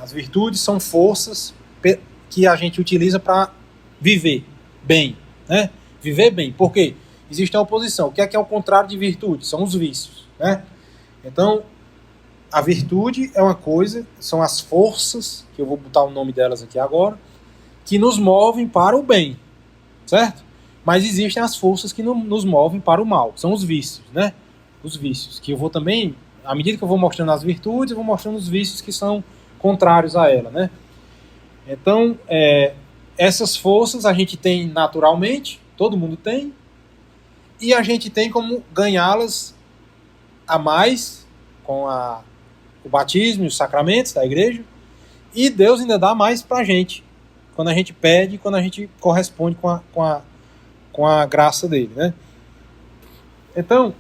As virtudes são forças que a gente utiliza para viver bem, né? Viver bem. Por quê? Existe a oposição. O que é o contrário de virtude? São os vícios, né? Então, a virtude é uma coisa, são as forças, que eu vou botar o nome delas aqui agora, que nos movem para o bem, certo? Mas existem as forças que nos movem para o mal, são os vícios, né? Os vícios, que eu vou também, à medida que eu vou mostrando as virtudes, eu vou mostrando os vícios que são contrários a ela, né? Então, essas forças a gente tem naturalmente, todo mundo tem, e a gente tem como ganhá-las a mais com o batismo e os sacramentos da igreja, e Deus ainda dá mais pra gente, quando a gente pede, quando a gente corresponde com a graça dele, né? Então,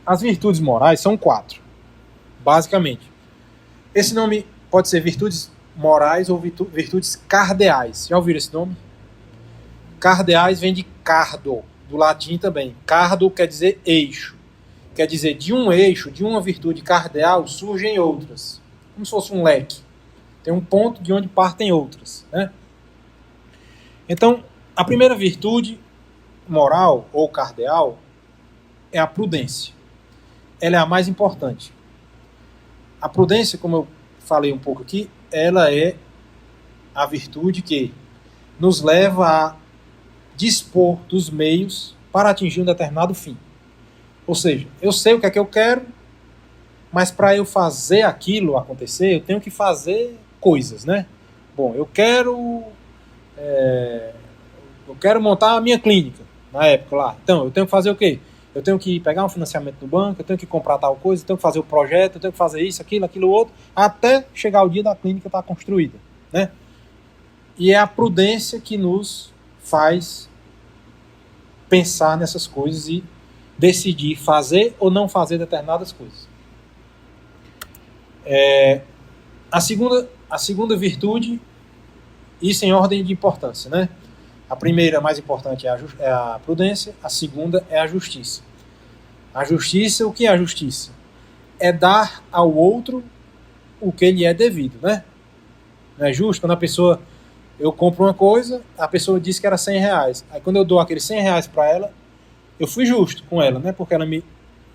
as virtudes morais são 4, basicamente. Esse nome pode ser virtudes morais ou virtudes cardeais. Já ouviram esse nome? Cardeais vem de cardo, do latim também. Cardo quer dizer eixo. Quer dizer, de um eixo, de uma virtude cardeal, surgem outras. Como se fosse um leque. Tem um ponto de onde partem outras, né? Então, a primeira virtude moral ou cardeal é a prudência. Ela é a mais importante. A prudência, como eu falei um pouco aqui, ela é a virtude que nos leva a dispor dos meios para atingir um determinado fim. Ou seja, eu sei o que é que eu quero, mas para eu fazer aquilo acontecer, eu tenho que fazer coisas, né? Bom, eu quero montar a minha clínica, na época lá. Então, eu tenho que fazer o quê? Eu tenho que pegar um financiamento do banco, eu tenho que comprar tal coisa, eu tenho que fazer o projeto, eu tenho que fazer isso, aquilo outro, até chegar o dia da clínica estar construída, né? E é a prudência que nos faz pensar nessas coisas e decidir fazer ou não fazer determinadas coisas. A segunda virtude, isso em ordem de importância, né? A primeira, mais importante, é a prudência. A segunda é a justiça. A justiça, o que é a justiça? É dar ao outro o que lhe é devido, né? Não é justo quando eu compro uma coisa, a pessoa disse que era R$100. Aí quando eu dou aqueles R$100 para ela, eu fui justo com ela, né? Porque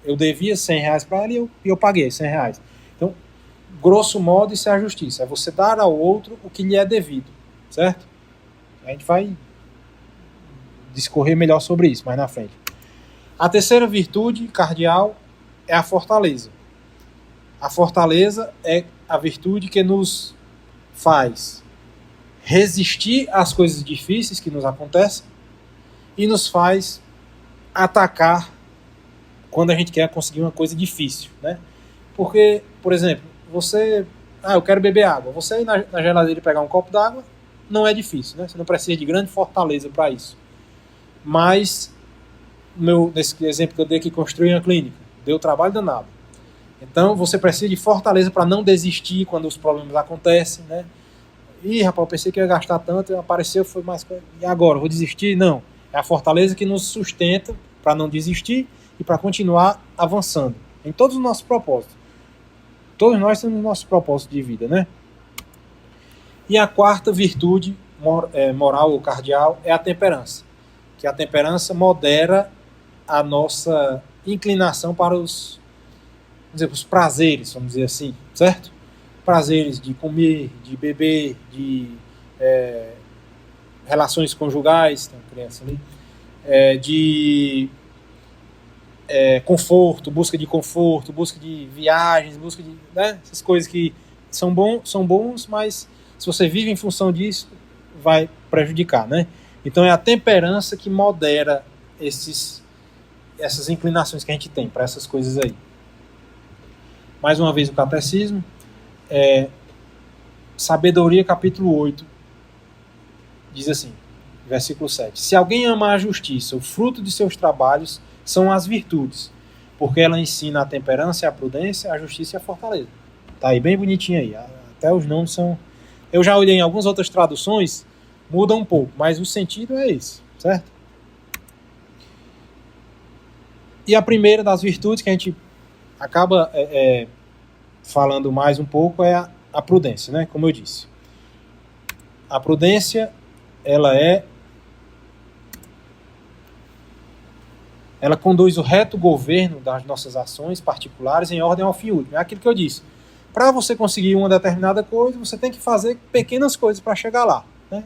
eu devia R$100 para ela e eu paguei R$100. Então, grosso modo, isso é a justiça. É você dar ao outro o que lhe é devido, certo? A gente vai discorrer melhor sobre isso mais na frente. A terceira virtude cardeal é a fortaleza. A fortaleza é a virtude que nos faz resistir às coisas difíceis que nos acontecem e nos faz atacar quando a gente quer conseguir uma coisa difícil, né? Porque, por exemplo, eu quero beber água. Você ir na geladeira e pegar um copo d'água não é difícil, né? Você não precisa de grande fortaleza para isso. Mas, nesse exemplo que eu dei aqui, construir uma clínica, deu trabalho danado. Então, você precisa de fortaleza para não desistir quando os problemas acontecem, né? Ih, rapaz, eu pensei que ia gastar tanto, apareceu, foi mais coisa. E agora, vou desistir? Não. É a fortaleza que nos sustenta para não desistir e para continuar avançando em todos os nossos propósitos. Todos nós temos nossos propósitos de vida, né? E a quarta virtude moral ou cardeal é a temperança. Que a temperança modera a nossa inclinação para os prazeres, vamos dizer assim, certo? Prazeres de comer, de beber, de relações conjugais, tem uma criança ali, de conforto, busca de viagens, busca de, né, essas coisas que são bons, mas se você vive em função disso, vai prejudicar, né? Então é a temperança que modera essas inclinações que a gente tem para essas coisas aí. Mais uma vez o catecismo, Sabedoria capítulo 8, diz assim, versículo 7. Se alguém ama a justiça, o fruto de seus trabalhos são as virtudes, porque ela ensina a temperança e a prudência, a justiça e a fortaleza. Tá aí bem bonitinho aí, até os nomes são... Eu já olhei em algumas outras traduções, muda um pouco, mas o sentido é esse, certo? E a primeira das virtudes que a gente acaba falando mais um pouco é a prudência, né? Como eu disse. A prudência, ela conduz o reto governo das nossas ações particulares em ordem ao fim último. É aquilo que eu disse. Para você conseguir uma determinada coisa, você tem que fazer pequenas coisas para chegar lá, né?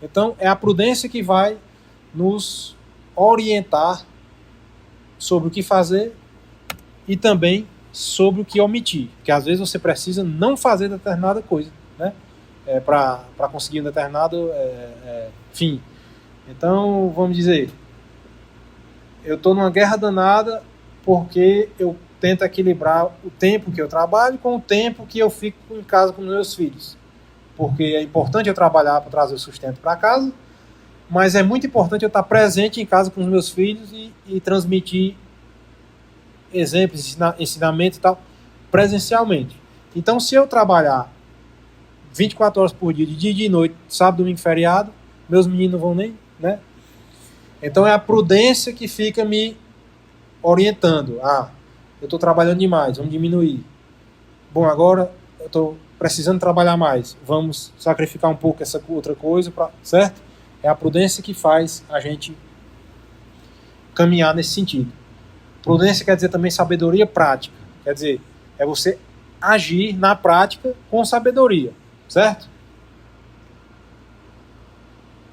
Então, é a prudência que vai nos orientar sobre o que fazer e também sobre o que omitir. Porque às vezes você precisa não fazer determinada coisa, né? Para conseguir um determinado fim. Então, vamos dizer, eu estou numa guerra danada porque eu tento equilibrar o tempo que eu trabalho com o tempo que eu fico em casa com meus filhos. Porque é importante eu trabalhar para trazer o sustento para casa, mas é muito importante eu estar presente em casa com os meus filhos e transmitir exemplos, ensinamento e tal, presencialmente. Então, se eu trabalhar 24 horas por dia, de dia e de noite, sábado, domingo, feriado, meus meninos não vão nem, né? Então, é a prudência que fica me orientando. Eu estou trabalhando demais, vamos diminuir. Bom, agora eu estou precisando trabalhar mais, vamos sacrificar um pouco essa outra coisa, certo? É a prudência que faz a gente caminhar nesse sentido. Prudência quer dizer também sabedoria prática. Quer dizer, é você agir na prática com sabedoria, certo?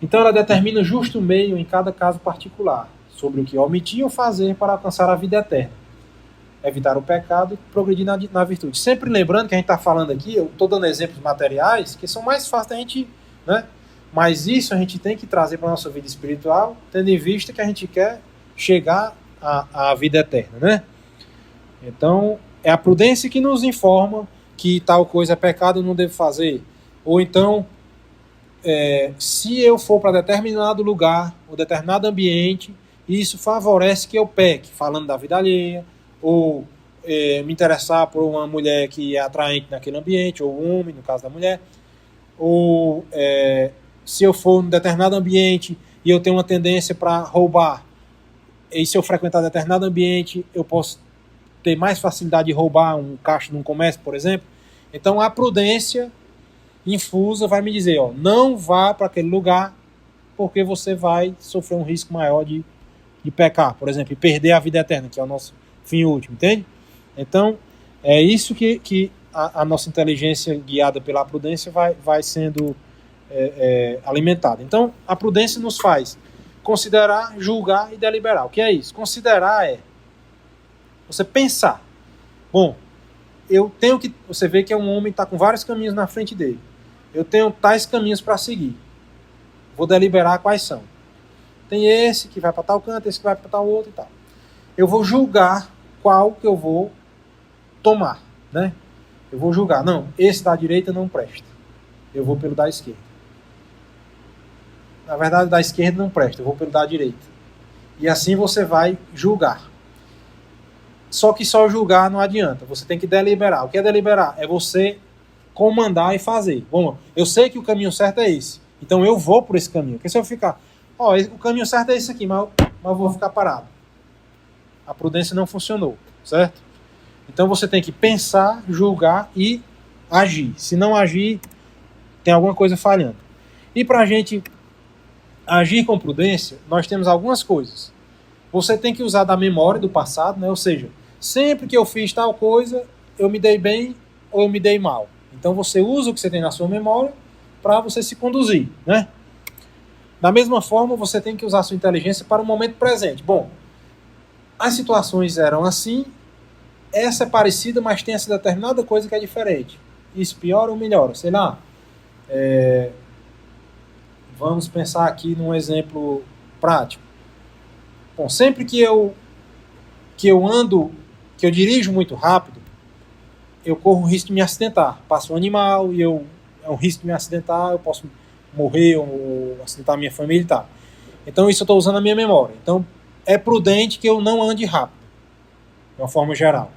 Então ela determina o justo meio em cada caso particular, sobre o que omitir ou fazer para alcançar a vida eterna, evitar o pecado e progredir na virtude. Sempre lembrando que a gente está falando aqui, eu estou dando exemplos materiais que são mais fáceis da gente, né? Mas isso a gente tem que trazer para a nossa vida espiritual, tendo em vista que a gente quer chegar à vida eterna, né? Então, é a prudência que nos informa que tal coisa é pecado, eu não devo fazer. Ou então, se eu for para determinado lugar ou determinado ambiente, isso favorece que eu peque, falando da vida alheia, ou me interessar por uma mulher que é atraente naquele ambiente, ou um homem, no caso da mulher, ou se eu for em determinado ambiente e eu tenho uma tendência para roubar, e se eu frequentar determinado ambiente, eu posso ter mais facilidade de roubar um caixa num comércio, por exemplo. Então, a prudência infusa vai me dizer, não vá para aquele lugar, porque você vai sofrer um risco maior de pecar, por exemplo, e perder a vida eterna, que é o nosso fim último, entende? Então, é isso que a nossa inteligência guiada pela prudência vai sendo alimentada. Então, a prudência nos faz considerar, julgar e deliberar. O que é isso? Considerar é você pensar. Bom, eu tenho que... Você vê que é um homem que está com vários caminhos na frente dele. Eu tenho tais caminhos para seguir. Vou deliberar quais são. Tem esse que vai para tal canto, esse que vai para tal outro e tal. Eu vou julgar qual que eu vou tomar, né? Eu vou julgar. Não, esse da direita não presta. Eu vou pelo da esquerda. Na verdade, da esquerda não presta. Eu vou pelo da direita. E assim você vai julgar. Só que só julgar não adianta. Você tem que deliberar. O que é deliberar? É você comandar e fazer. Bom, eu sei que o caminho certo é esse. Então eu vou por esse caminho. Porque se eu ficar... o caminho certo é esse aqui, mas eu vou ficar parado. A prudência não funcionou, certo? Então você tem que pensar, julgar e agir. Se não agir, tem alguma coisa falhando. E para a gente agir com prudência, nós temos algumas coisas. Você tem que usar da memória do passado, né? Ou seja, sempre que eu fiz tal coisa, eu me dei bem ou eu me dei mal. Então você usa o que você tem na sua memória para você se conduzir, né? Da mesma forma, você tem que usar a sua inteligência para o momento presente. Bom, as situações eram assim, essa é parecida, mas tem essa determinada coisa que é diferente. Isso piora ou melhora? Sei lá. Vamos pensar aqui num exemplo prático. Bom, sempre que eu dirijo muito rápido, eu corro o risco de me acidentar. Passa um animal e é um risco de me acidentar, eu posso morrer ou acidentar a minha família e tal. Então isso eu estou usando a minha memória. Então é prudente que eu não ande rápido, de uma forma geral.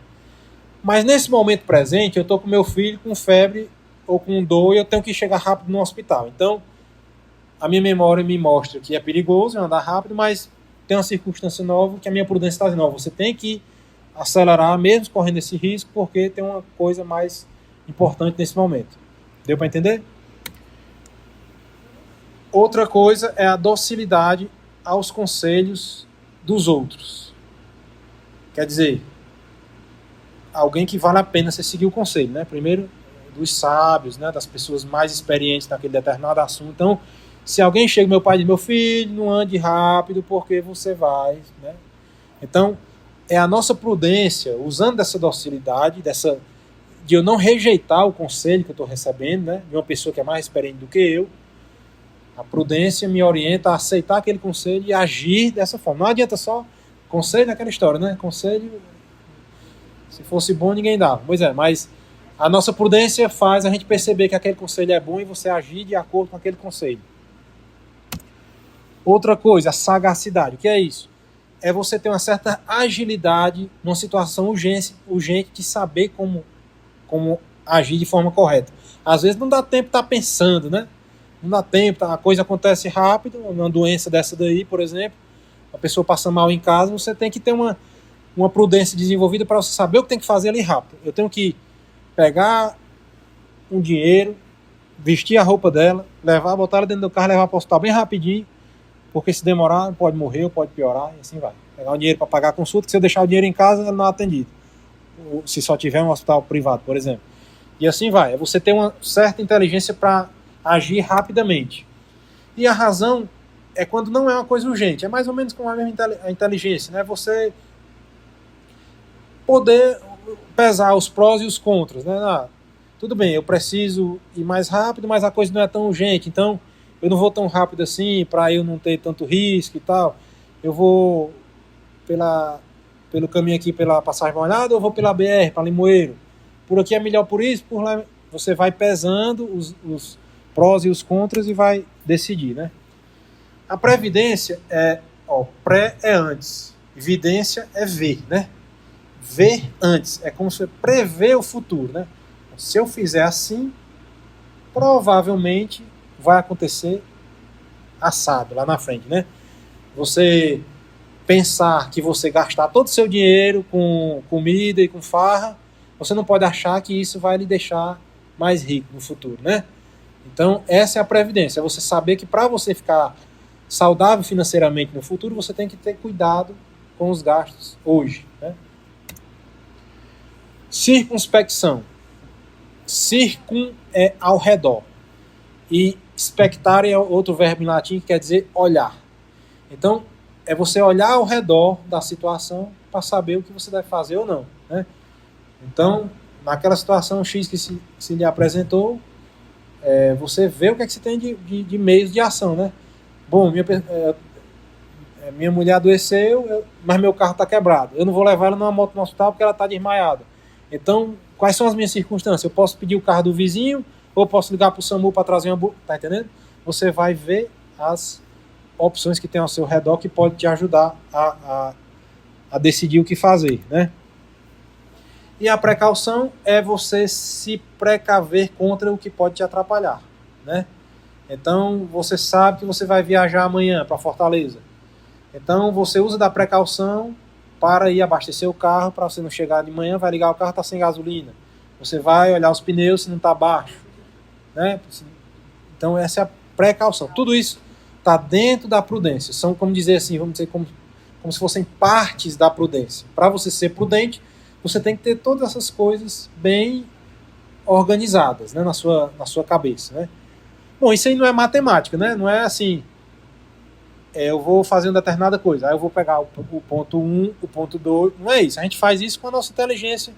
Mas nesse momento presente, eu estou com meu filho com febre ou com dor e eu tenho que chegar rápido no hospital. Então a minha memória me mostra que é perigoso eu andar rápido, mas tem uma circunstância nova que a minha prudência está dizendo, você tem que acelerar mesmo correndo esse risco, porque tem uma coisa mais importante nesse momento. Deu para entender? Outra coisa é a docilidade aos conselhos dos outros. Quer dizer, alguém que vale a pena você seguir o conselho, né? Primeiro, dos sábios, né? Das pessoas mais experientes naquele determinado assunto. Então, se alguém chega, meu pai diz, meu filho, não ande rápido porque você vai, né? Então, é a nossa prudência, usando dessa docilidade, de eu não rejeitar o conselho que eu estou recebendo, né? De uma pessoa que é mais experiente do que eu. A prudência me orienta a aceitar aquele conselho e agir dessa forma. Não adianta só conselho naquela história, né? Conselho, se fosse bom, ninguém dava. Pois é, mas a nossa prudência faz a gente perceber que aquele conselho é bom e você agir de acordo com aquele conselho. Outra coisa, a sagacidade. O que é isso? É você ter uma certa agilidade numa situação urgente de saber como agir de forma correta. Às vezes não dá tempo de estar pensando, né? Não dá tempo, a coisa acontece rápido, uma doença dessa daí, por exemplo, a pessoa passa mal em casa, você tem que ter uma prudência desenvolvida para você saber o que tem que fazer ali rápido. Eu tenho que pegar um dinheiro, vestir a roupa dela, botar ela dentro do carro, levar para o hospital bem rapidinho, porque se demorar, pode morrer ou pode piorar, e assim vai. Pegar o dinheiro para pagar a consulta, que se eu deixar o dinheiro em casa, ela não é atendida. Se só tiver um hospital privado, por exemplo. E assim vai. É você ter uma certa inteligência para agir rapidamente. E a razão é quando não é uma coisa urgente. É mais ou menos como a mesma inteligência, né? Você poder pesar os prós e os contras, né? Tudo bem, eu preciso ir mais rápido, mas a coisa não é tão urgente, então eu não vou tão rápido assim para eu não ter tanto risco e tal. Eu vou pelo caminho aqui, pela passagem molhada, ou vou pela BR, para Limoeiro. Por aqui é melhor por isso, por lá você vai pesando os prós e os contras e vai decidir, né? A previdência pré é antes, evidência é ver, né? Ver antes, é como se você prevê o futuro, né? Se eu fizer assim, provavelmente vai acontecer assado lá na frente, né? Você pensar que você gastar todo o seu dinheiro com comida e com farra, você não pode achar que isso vai lhe deixar mais rico no futuro, né? Então, essa é a previdência, é você saber que para você ficar saudável financeiramente no futuro, você tem que ter cuidado com os gastos hoje, né? Circunspecção. Circum é ao redor. E spectare é outro verbo em latim que quer dizer olhar. Então, é você olhar ao redor da situação para saber o que você deve fazer ou não, né? Então, naquela situação X que se lhe apresentou, você vê o que é que você tem de meios de ação, né? Bom, minha mulher adoeceu, mas meu carro está quebrado. Eu não vou levar ela numa moto no hospital porque ela está desmaiada. Então, quais são as minhas circunstâncias? Eu posso pedir o carro do vizinho ou posso ligar para o SAMU para trazer uma ambulância? Tá entendendo? Você vai ver as opções que tem ao seu redor que pode te ajudar a decidir o que fazer, né? E a precaução é você se precaver contra o que pode te atrapalhar, né? Então, você sabe que você vai viajar amanhã para Fortaleza. Então, você usa da precaução para ir abastecer o carro, para você não chegar de manhã, vai ligar o carro, está sem gasolina. Você vai olhar os pneus se não está baixo, né? Então, essa é a precaução. Tudo isso está dentro da prudência. São, como dizer assim, vamos dizer, como se fossem partes da prudência. Para você ser prudente, você tem que ter todas essas coisas bem organizadas, né, na sua cabeça, né? Bom, isso aí não é matemática, né? Não é assim, eu vou fazer uma determinada coisa, aí eu vou pegar o ponto 1, o ponto 2, não é isso. A gente faz isso com a nossa inteligência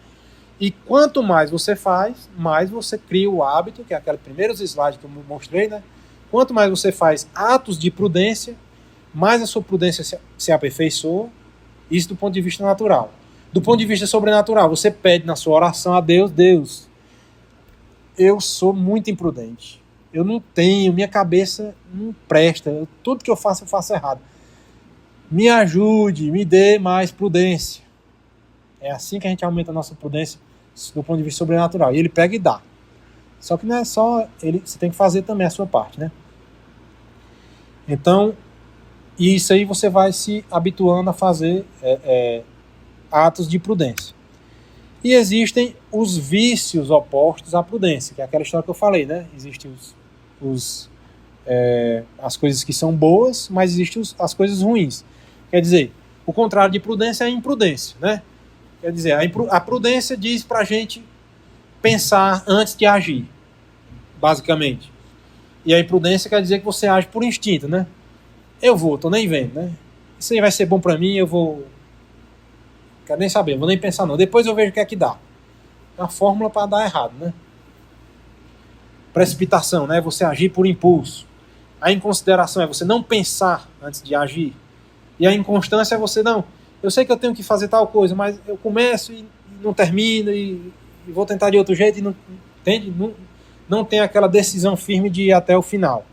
e quanto mais você faz, mais você cria o hábito, que é aqueles primeiros slides que eu mostrei, né? Quanto mais você faz atos de prudência, mais a sua prudência se aperfeiçoa, isso do ponto de vista natural. Do ponto de vista sobrenatural, você pede na sua oração a Deus, Deus, eu sou muito imprudente. Eu não tenho, minha cabeça não presta. Tudo que eu faço errado. Me ajude, me dê mais prudência. É assim que a gente aumenta a nossa prudência do ponto de vista sobrenatural. E ele pega e dá. Só que não é só ele, você tem que fazer também a sua parte, né? Então, isso aí você vai se habituando a fazer atos de prudência. E existem os vícios opostos à prudência, que é aquela história que eu falei, né? Existem as coisas que são boas, mas existem as coisas ruins. Quer dizer, o contrário de prudência é a imprudência, né? Quer dizer, a prudência diz para a gente pensar antes de agir, basicamente. E a imprudência quer dizer que você age por instinto, né? Tô nem vendo, né? Isso aí vai ser bom para mim, quero nem saber, vou nem pensar não. Depois eu vejo o que é que dá. É uma fórmula para dar errado, né? Precipitação, né? Você agir por impulso. A inconsideração é você não pensar antes de agir. E a inconstância é você eu sei que eu tenho que fazer tal coisa, mas eu começo e não termino e vou tentar de outro jeito e não, entende? Não tem aquela decisão firme de ir até o final.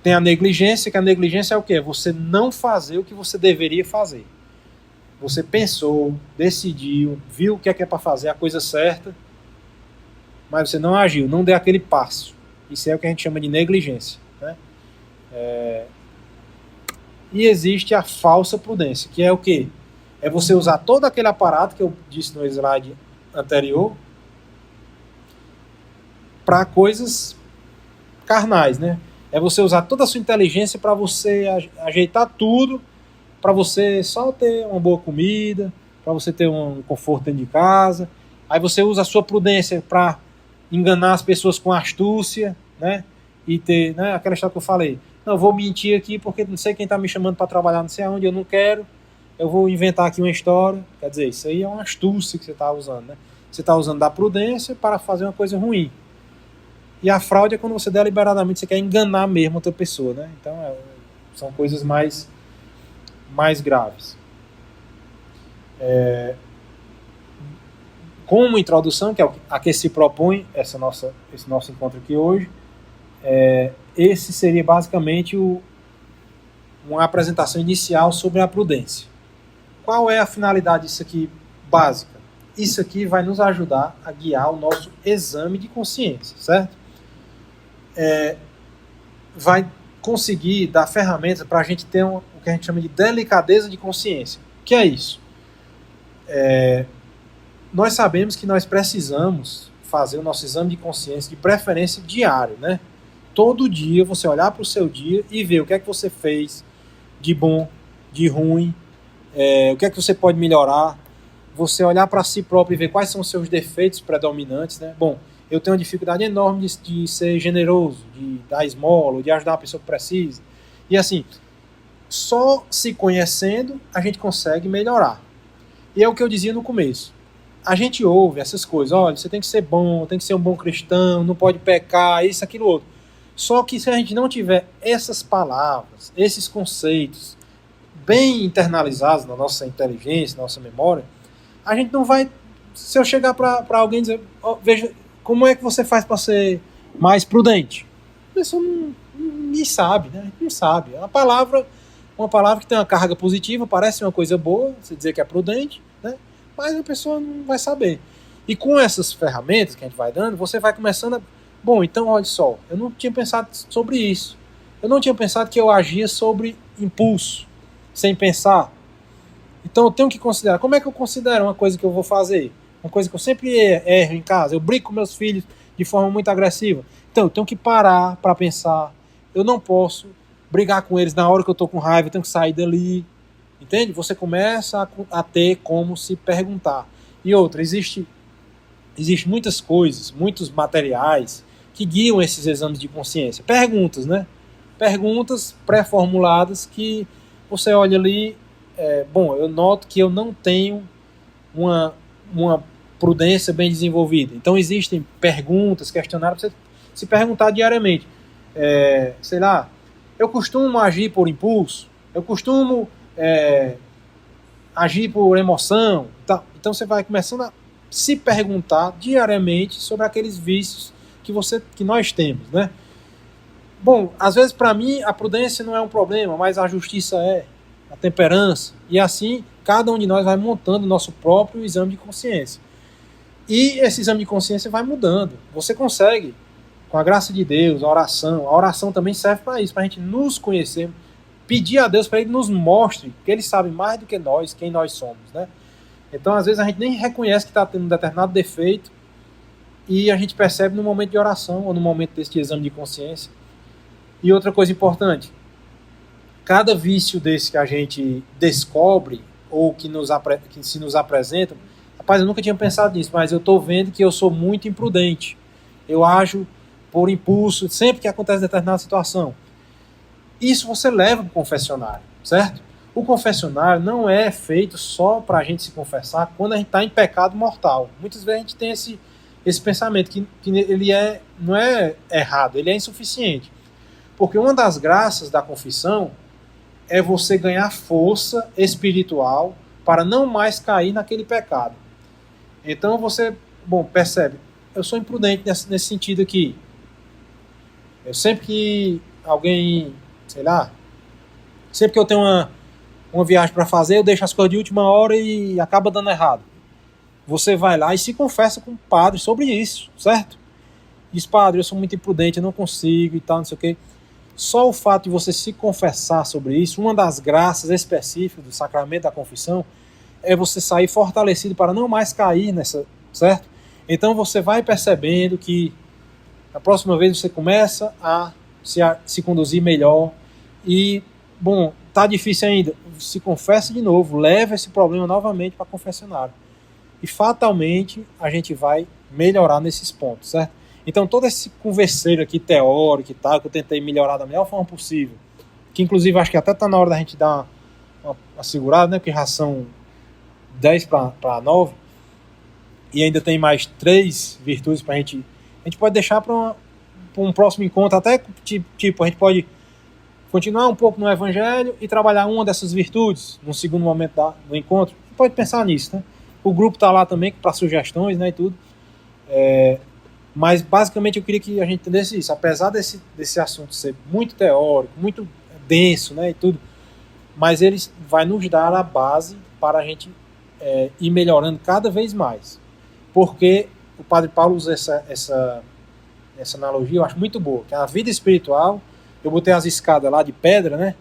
Tem a negligência, que a negligência é o quê? Você não fazer o que você deveria fazer. Você pensou, decidiu, viu o que é para fazer, a coisa certa, mas você não agiu, não deu aquele passo. Isso é o que a gente chama de negligência, né? E existe a falsa prudência, que é o quê? É você usar todo aquele aparato que eu disse no slide anterior para coisas carnais, né? É você usar toda a sua inteligência para você ajeitar tudo, para você só ter uma boa comida, para você ter um conforto dentro de casa. Aí você usa a sua prudência para enganar as pessoas com astúcia, né? E ter, né, aquela história que eu falei. Não, eu vou mentir aqui porque não sei quem está me chamando para trabalhar, não sei aonde, eu não quero. Eu vou inventar aqui uma história. Quer dizer, isso aí é uma astúcia que você está usando, né? Você está usando da prudência para fazer uma coisa ruim. E a fraude é quando você deliberadamente você quer enganar mesmo outra pessoa, né? Então são coisas mais graves. Como introdução, que é a que se propõe esse nosso encontro aqui hoje, esse seria basicamente uma apresentação inicial sobre a prudência. Qual é a finalidade disso aqui básica? Isso aqui vai nos ajudar a guiar o nosso exame de consciência, certo? Vai conseguir dar ferramentas para a gente ter o que a gente chama de delicadeza de consciência. O que é isso? Nós sabemos que nós precisamos fazer o nosso exame de consciência, de preferência diário, né? Todo dia você olhar para o seu dia e ver o que é que você fez de bom, de ruim, o que é que você pode melhorar. Você olhar para si próprio e ver quais são os seus defeitos predominantes, né? Bom, eu tenho uma dificuldade enorme de ser generoso, de dar esmola, de ajudar uma pessoa que precisa. E assim, só se conhecendo a gente consegue melhorar. E é o que eu dizia no começo. A gente ouve essas coisas, olha, você tem que ser bom, tem que ser um bom cristão, não pode pecar, isso, aquilo, outro. Só que se a gente não tiver essas palavras, esses conceitos bem internalizados na nossa inteligência, na nossa memória, a gente não vai... Se eu chegar para alguém e dizer, veja, como é que você faz para ser mais prudente? A pessoa não sabe, né? Não sabe. É uma palavra que tem uma carga positiva, parece uma coisa boa, você dizer que é prudente, né? Mas a pessoa não vai saber. E com essas ferramentas que a gente vai dando, você vai começando a... Bom, então olha só, eu não tinha pensado sobre isso. Eu não tinha pensado que eu agia sobre impulso, sem pensar. Então eu tenho que considerar. Como é que eu considero uma coisa que eu vou fazer? Uma coisa que eu sempre erro em casa. Eu brigo com meus filhos de forma muito agressiva. Então eu tenho que parar para pensar. Eu não posso brigar com eles na hora que eu estou com raiva. Eu tenho que sair dali. Entende? Você começa a ter como se perguntar. E outra, existe muitas coisas, muitos materiais que guiam esses exames de consciência. Perguntas, né? Perguntas pré-formuladas que você olha ali... bom, eu noto que eu não tenho uma prudência bem desenvolvida. Então existem perguntas, questionários para você se perguntar diariamente. Sei lá, eu costumo agir por impulso? Eu costumo agir por emoção? Tá. Então você vai começando a se perguntar diariamente sobre aqueles vícios que nós temos, né? Bom, às vezes para mim a prudência não é um problema, mas a justiça a temperança, e assim cada um de nós vai montando o nosso próprio exame de consciência. E esse exame de consciência vai mudando. Você consegue, com a graça de Deus, a oração também serve para isso, para a gente nos conhecer, pedir a Deus para Ele nos mostre, porque Ele sabe mais do que nós, quem nós somos, né? Então, às vezes, a gente nem reconhece que está tendo um determinado defeito e a gente percebe no momento de oração ou no momento desse exame de consciência. E outra coisa importante, cada vício desse que a gente descobre ou que se nos apresentam, rapaz, eu nunca tinha pensado nisso, mas eu estou vendo que eu sou muito imprudente. Eu ajo por impulso sempre que acontece determinada situação. Isso você leva para o confessionário, certo? O confessionário não é feito só para a gente se confessar quando a gente está em pecado mortal. Muitas vezes a gente tem esse pensamento que ele não é errado, ele é insuficiente. Porque uma das graças da confissão é você ganhar força espiritual para não mais cair naquele pecado. Então você, percebe, eu sou imprudente nesse sentido aqui. Eu sempre que alguém, sei lá, sempre que eu tenho uma viagem para fazer, eu deixo as coisas de última hora e acaba dando errado. Você vai lá e se confessa com o padre sobre isso, certo? Diz, padre, eu sou muito imprudente, eu não consigo e tal, não sei o quê. Só o fato de você se confessar sobre isso, uma das graças específicas do sacramento da confissão, é você sair fortalecido para não mais cair nessa, certo? Então você vai percebendo que a próxima vez você começa a se conduzir melhor e, tá difícil ainda, se confessa de novo, leva esse problema novamente para o confessionário. E fatalmente a gente vai melhorar nesses pontos, certo? Então todo esse converseiro aqui teórico e tal, que eu tentei melhorar da melhor forma possível, que inclusive acho que até está na hora da gente dar uma segurada, né? Porque já são 10 para 9 e ainda tem mais 3 virtudes para a gente pode deixar para um próximo encontro, até tipo, a gente pode continuar um pouco no Evangelho e trabalhar uma dessas virtudes no segundo momento do encontro. A gente pode pensar nisso, né? O grupo está lá também para sugestões, né, e tudo. Mas basicamente eu queria que a gente entendesse isso. Apesar desse assunto ser muito teórico, muito denso, né, e tudo, mas ele vai nos dar a base para a gente ir melhorando cada vez mais. Porque o Padre Paulo usa essa analogia, eu acho muito boa, que a vida espiritual, eu botei as escadas lá de pedra, né?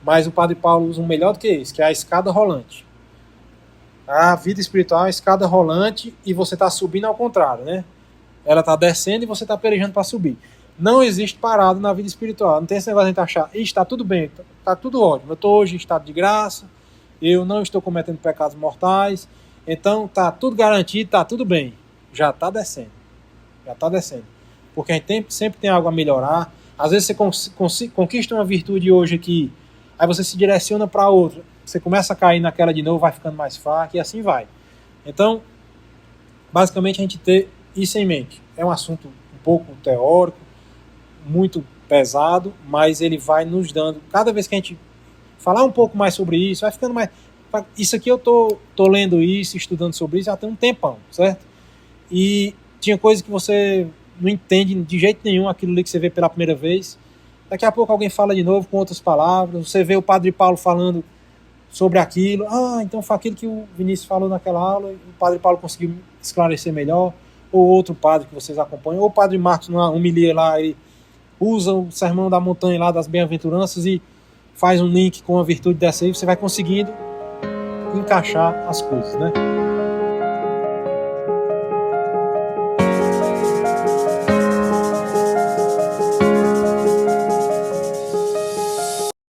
Mas o Padre Paulo usa um melhor do que isso, que é a escada rolante. A vida espiritual é uma escada rolante e você está subindo ao contrário, né? Ela está descendo e você está pelejando para subir. Não existe parado na vida espiritual. Não tem esse negócio de a gente achar, está tudo bem, está tudo ótimo. Eu estou hoje em estado de graça, eu não estou cometendo pecados mortais, então está tudo garantido, está tudo bem. Já está descendo. Já está descendo. Porque a gente sempre tem algo a melhorar. Às vezes você conquista uma virtude hoje aqui, aí você se direciona para outra, você começa a cair naquela de novo, vai ficando mais fraco e assim vai. Então, basicamente a gente ter isso em mente. É um assunto um pouco teórico, muito pesado, mas ele vai nos dando, cada vez que a gente falar um pouco mais sobre isso, vai ficando mais... Isso aqui eu tô lendo isso, estudando sobre isso já tem um tempão, certo? E tinha coisa que você não entende de jeito nenhum, aquilo ali que você vê pela primeira vez. Daqui a pouco alguém fala de novo com outras palavras, você vê o Padre Paulo falando sobre aquilo, então foi aquilo que o Vinícius falou naquela aula, o Padre Paulo conseguiu esclarecer melhor, ou outro padre que vocês acompanham, ou o Padre Marcos numa homilia lá, ele usa o Sermão da Montanha lá das Bem-aventuranças e faz um link com a virtude dessa aí, você vai conseguindo encaixar as coisas, né?